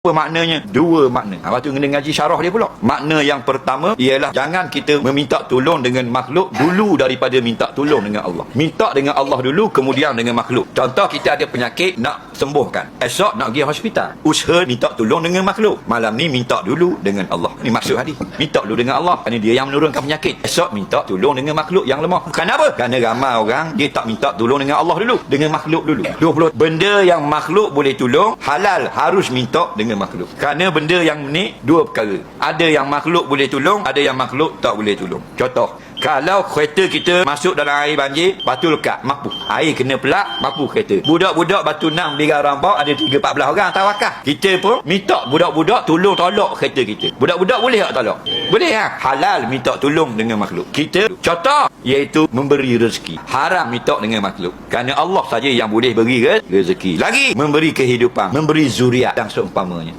Apa maknanya? Dua makna. Lepas tu kena ngaji syarah dia pula. Makna yang pertama ialah jangan kita meminta tolong dengan makhluk dulu daripada minta tolong dengan Allah. Minta dengan Allah dulu, kemudian dengan makhluk. Contoh, kita ada penyakit nak sembuhkan. Esok nak pergi hospital. Usaha minta tolong dengan makhluk. Malam ni minta dulu dengan Allah. Ini maksud hadis. Minta dulu dengan Allah. Kerana dia yang menurunkan penyakit. Esok minta tolong dengan makhluk yang lemah. Kenapa? Kerana ramai orang dia tak minta tolong dengan Allah dulu, dengan makhluk dulu. 20. Benda yang makhluk boleh tolong, halal harus minta dengan makhluk. Kerana benda yang ni dua perkara. Ada yang makhluk boleh tolong, ada yang makhluk tak boleh tolong. Contoh, kalau kereta kita masuk dalam air banjir, batu lekat, mampu. Air kena pelak, mampu kereta. Budak-budak batu 6 bigar rampak, ada 3-14 orang tawakal. Kita pun minta budak-budak tolong tolak kereta kita. Budak-budak boleh tak tolak? Boleh ha? Halal minta tolong dengan makhluk. Kita contoh iaitu memberi rezeki. Haram minta dengan makhluk. Kerana Allah saja yang boleh beri rezeki. Lagi memberi kehidupan, memberi zuriat dan seumpamanya.